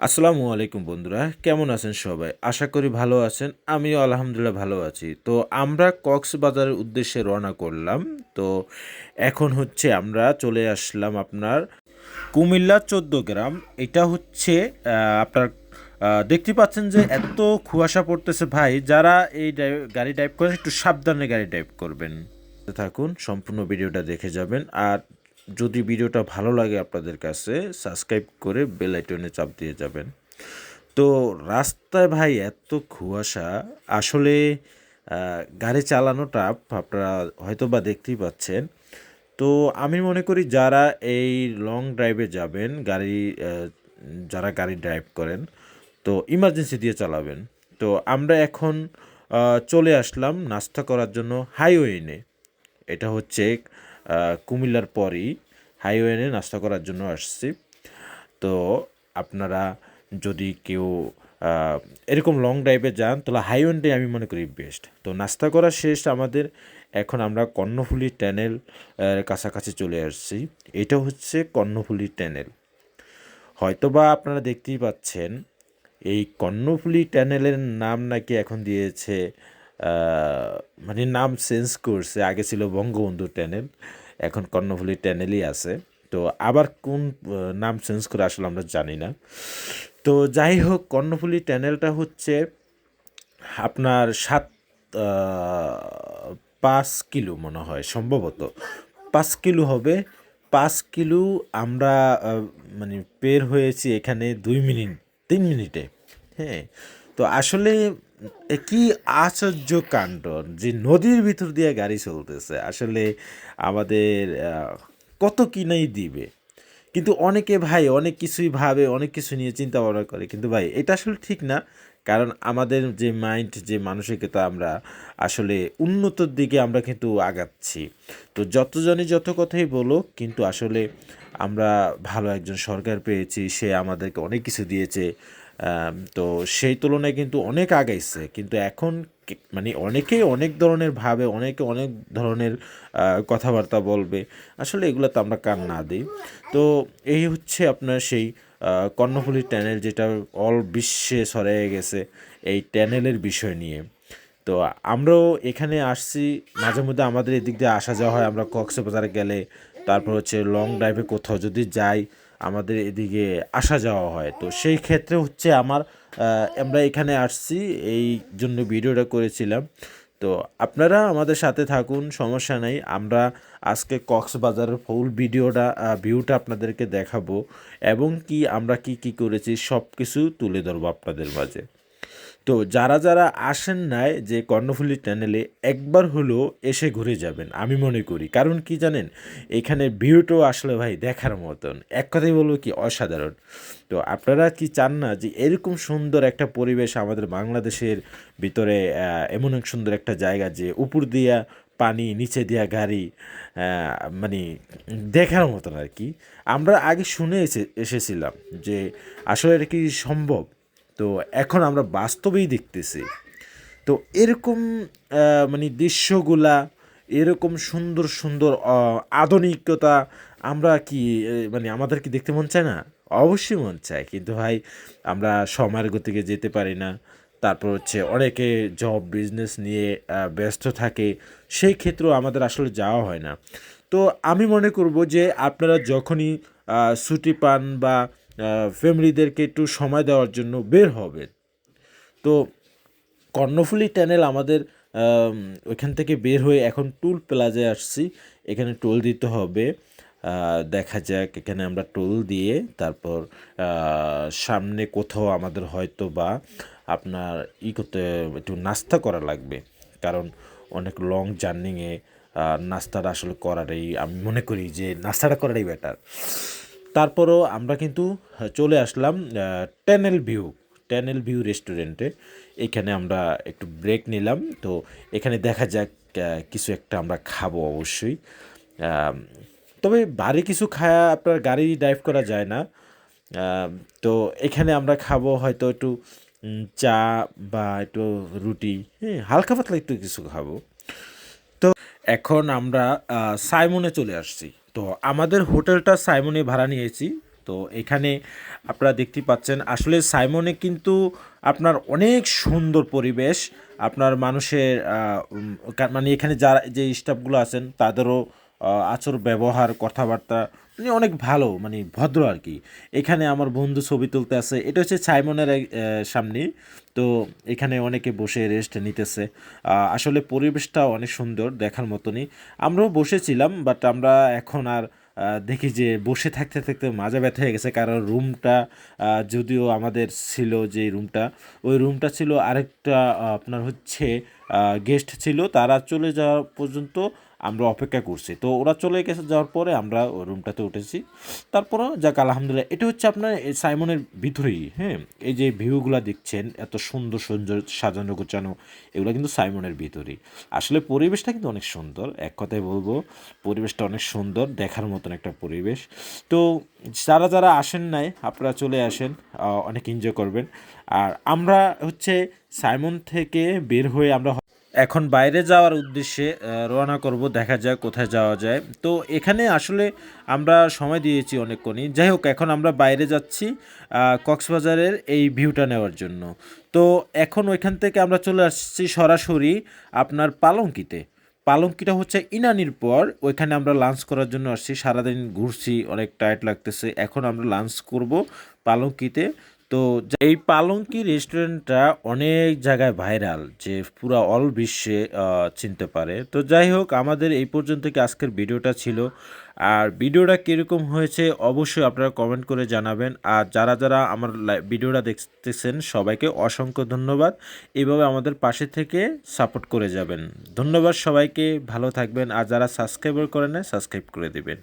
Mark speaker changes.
Speaker 1: আসসালামু আলাইকুম বন্ধুরা, কেমন আছেন সবাই? আশা করি ভালো আছেন। আমিও আলহামদুলিল্লাহ ভালো আছি। তো আমরা কক্সবাজারের উদ্দেশ্যে রওনা করলাম। তো এখন হচ্ছে আমরা চলে আসলাম আপনার কুমিল্লা ১৪ গ্রাম। এটা হচ্ছে আপনার দেখতে পাচ্ছেন যে এত কুয়াশা পড়তেছে ভাই, যারা এই গাড়ি ড্রাইভ করেন একটু সাবধানে গাড়ি ড্রাইভ করবেন। থাকুন, সম্পূর্ণ ভিডিওটা দেখে যাবেন। আর যদি ভিডিওটা ভালো লাগে আপনাদের কাছে, সাবস্ক্রাইব করে বেল আইকনে চাপ দিয়ে যাবেন। তো রাস্তায় ভাই এত কুয়াশা, আসলে গাড়ি চালানোটা আপনারা হয়তো বা দেখতেই পাচ্ছেন। তো আমি মনে করি যারা এই লং ড্রাইভে যাবেন, যারা গাড়ি ড্রাইভ করেন, তো ইমার্জেন্সি দিয়ে চালাবেন। তো আমরা এখন চলে আসলাম নাস্তা করার জন্য হাইওয়েনে। এটা হচ্ছে কুমিল্লার পরই হাইওয়েনে নাস্তা করার জন্য আসছি। তো আপনারা যদি কেউ এরকম লং ড্রাইভে যান তাহলে হাইওয়েটাই আমি মনে করি বেস্ট। তো নাস্তা করা শেষ আমাদের, এখন আমরা কর্ণফুলী টানেল কাছাকাছি চলে আসছি। এটা হচ্ছে কর্ণফুলী টানেল। হয়তোবা আপনারা দেখতেই পাচ্ছেন এই কর্ণফুলী টানেলের নাম নাকি এখন দিয়েছে, মানে নাম চেঞ্জ করছে। আগে ছিল বঙ্গবন্ধু টানেল, এখন কর্ণফুলী টানেলই আছে। তো আবার কোন নাম চেঞ্জ করে আসলে আমরা জানি না। তো যাই হোক, কর্ণফুলী টানেলটা হচ্ছে আপনার ৫ কিলো মনে হয়, সম্ভবত ৫ কিলো হবে। ৫ কিলো আমরা মানে বের হয়েছি এখানে ২ মিনিট ৩ মিনিটে। হ্যাঁ, তো আসলে কি আশ্চর্য কাণ্ড যে নদীর ভিতর দিয়ে গাড়ি চলতেছে। আসলে আমাদের কত কি নাই দিবে। কিন্তু অনেকে ভাই অনেক কিছুই ভাবে, অনেক কিছু নিয়ে চিন্তা ভাবনা করে, কিন্তু ভাই এটা আসলে ঠিক না। কারণ আমাদের যে মাইন্ড, যে মানসিকতা, আমরা আসলে উন্নতর দিকে আমরা কিন্তু আগাচ্ছি। তো যতজনই যত কথাই বলো, কিন্তু আসলে আমরা ভালো একজন সরকার পেয়েছি, সে আমাদেরকে অনেক কিছু দিয়েছে। তো সেই তুলনায় কিন্তু অনেক আগাইছে। কিন্তু এখন মানে অনেকেই অনেক ধরনের ভাবে, অনেকে অনেক ধরনের কথাবার্তা বলবে। আসলে এগুলো তো আমরা কান না দিই। তো এই হচ্ছে আপনার সেই কর্ণফুলী টানেল, যেটা অল বিশ্বে ছড়িয়ে গেছে এই টানেলের বিষয় নিয়ে। তো আমরাও এখানে আসছি, মাঝে মধ্যে আমাদের এদিক দিয়ে আসা যাওয়া হয়। আমরা কক্সবাজারে গেলে, তারপর হচ্ছে লং ড্রাইভে কোথাও যদি যাই, আমাদের এদিকে আসা যাওয়া হয়। তো সেই ক্ষেত্রে হচ্ছে আমরা এখানে আসছি, এই জন্য ভিডিওটা করেছিলাম। তো আপনারা আমাদের সাথে থাকুন, সমস্যা নেই। আমরা আজকে কক্সবাজারের ফুল ভিউটা আপনাদেরকে দেখাবো, এবং কি আমরা কি কি করেছি সব কিছু তুলে ধরবো আপনাদের মাঝে। তো যারা যারা আসেন নাই যে কর্ণফুলী টানেলে, একবার হলেও এসে ঘুরে যাবেন আমি মনে করি। কারণ কি জানেন, এখানে ভিউটাও আসলে ভাই দেখার মতন, এক কথাই বলবো কি অসাধারণ। তো আপনারা কি চান না যে এরকম সুন্দর একটা পরিবেশ আমাদের বাংলাদেশের ভিতরে, এমন এক সুন্দর একটা জায়গা যে উপর দিয়া পানি, নিচে দিয়া গাড়ি, মানে দেখার মতন আর কি। আমরা আগে শুনে এসেছিলাম যে আসলে এটা কি সম্ভব। তো এখন আমরা বাস্তবেই দেখতেছি। তো এরকম মানে দৃশ্যগুলা, এরকম সুন্দর সুন্দর আধুনিকতা আমরা কি মানে আমাদের কি দেখতে মন চায় না? অবশ্যই মন চায়, কিন্তু ভাই আমরা সময়ের গতিকে যেতে পারি না। তারপর হচ্ছে অনেকে জব বিজনেস নিয়ে ব্যস্ত থাকে, সেই ক্ষেত্রেও আমাদের আসলে যাওয়া হয় না। তো আমি মনে করব যে আপনারা যখনই ছুটি পান বা ফ্যামিলিদেরকে একটু সময় দেওয়ার জন্য বের হবেন, তো কর্ণফুলী টানেল আমাদের আম, ওইখান থেকে বের হয়ে এখন টুল প্লাজায় আসছি। এখানে টোল দিতে হবে। দেখা যাক, এখানে আমরা টোল দিয়ে তারপর সামনে কোথাও আমাদের হয়তো বা আপনার করতে, একটু নাস্তা করা লাগবে। কারণ অনেক লং জার্নিংয়ে নাস্তাটা আসলে করাটাই, আমি মনে করি যে নাস্তাটা করাটাই বেটার। তারপরও আমরা কিন্তু চলে আসলাম ট্যানেল ভিউ রেস্টুরেন্টে। এখানে আমরা একটু ব্রেক নিলাম। তো এখানে দেখা যাক কিছু একটা আমরা খাবো অবশ্যই। আম, তবে ভারী কিছু খায়া আপনার গাড়ি ড্রাইভ করা যায় না। আম, তো এখানে আমরা খাবো হয়তো একটু চা বা একটু রুটি, হ্যাঁ, হালকা পাতলা একটু কিছু খাবো। তো এখন আমরা সাইমনে চলে আসছি। তো আমাদের হোটেলটা সাইমনে ভাড়া নিয়েছি। তো এখানে আপনারা দেখতেই পাচ্ছেন আসলে সাইমনে কিন্তু আপনার অনেক সুন্দর পরিবেশ, আপনার মানুষের মানে এখানে যারা যে স্টাফগুলো আছেন তাদেরও আচর ব্যবহার কথাবার্তা মানে অনেক ভালো, মানে ভদ্র আর কি। এখানে আমার বন্ধু ছবি তুলতে আছে, এটা হচ্ছে সাইমনের সামনে। তো এখানে অনেকে বসে রেস্ট নিতেছে। আসলে পরিবেশটা অনেক সুন্দর, দেখার মতনই। আমরাও বসেছিলাম, বাট আমরা এখন আর দেখি যে বসে থাকতে থাকতে মাজা ব্যথা হয়ে গেছে, কারণ রুমটা যদিও আমাদের ছিল যে রুমটা, ওই রুমটা ছিল আরেকটা আপনার হচ্ছে গেস্ট ছিল, তারা চলে যাওয়া পর্যন্ত আমরা অপেক্ষা করছি। তো ওরা চলে গেছে, যাওয়ার পরে আমরা ওই রুমটাতে উঠেছি। তারপরও যাক আলহামদুলিল্লাহ, এটা হচ্ছে আপনার এই সাইমনের ভিতরেই। হ্যাঁ, এই যে ভিউগুলো দেখছেন এত সুন্দর সুন্দর সাজানো গোছানো, এগুলো কিন্তু সাইমনের ভিতরেই। আসলে পরিবেশটা কিন্তু অনেক সুন্দর, এক কথায় বলবো পরিবেশটা অনেক সুন্দর, দেখার মতন একটা পরিবেশ। তো যারা যারা আসেন নাই আপনারা চলে আসেন, অনেক এনজয় করবেন। আর আমরা হচ্ছে সাইমন থেকে বের হয়ে আমরা এখন বাইরে যাওয়ার উদ্দেশ্যে রওনা করব, দেখা যাক কোথায় যাওয়া যায়। তো এখানে আসলে আমরা সময় দিয়েছি অনেকক্ষণই। যাই হোক, এখন আমরা বাইরে যাচ্ছি কক্সবাজারের এই ভিউটা নেওয়ার জন্য। তো এখন ওইখান থেকে আমরা চলে আসছি সরাসরি আপনার পালঙ্কিতে। পালঙ্কিটা হচ্ছে ইনানির পর, ওইখানে আমরা লাঞ্চ করার জন্য আসছি। সারাদিন ঘুরছি, অনেক টায়ার্ড লাগতেছে, এখন আমরা লাঞ্চ করব পালঙ্কিতে। তো এই পালঙ্কি রেস্টুরেন্টটা অনেক জায়গায় ভাইরাল, যে পুরা অল বিশ্বে চিনতে পারে। তো যাই হোক, আমাদের এই পর্যন্ত কি আজকের ভিডিওটা ছিল। আর ভিডিওটা কীরকম হয়েছে অবশ্যই আপনারা কমেন্ট করে জানাবেন। আর যারা যারা আমার ভিডিওটা দেখতেছেন সবাইকে অসংখ্য ধন্যবাদ। এইভাবে আমাদের পাশে থেকে সাপোর্ট করে যাবেন। ধন্যবাদ সবাইকে, ভালো থাকবেন। আর যারা সাবস্ক্রাইবার করেন না, সাবস্ক্রাইব করে দেবেন।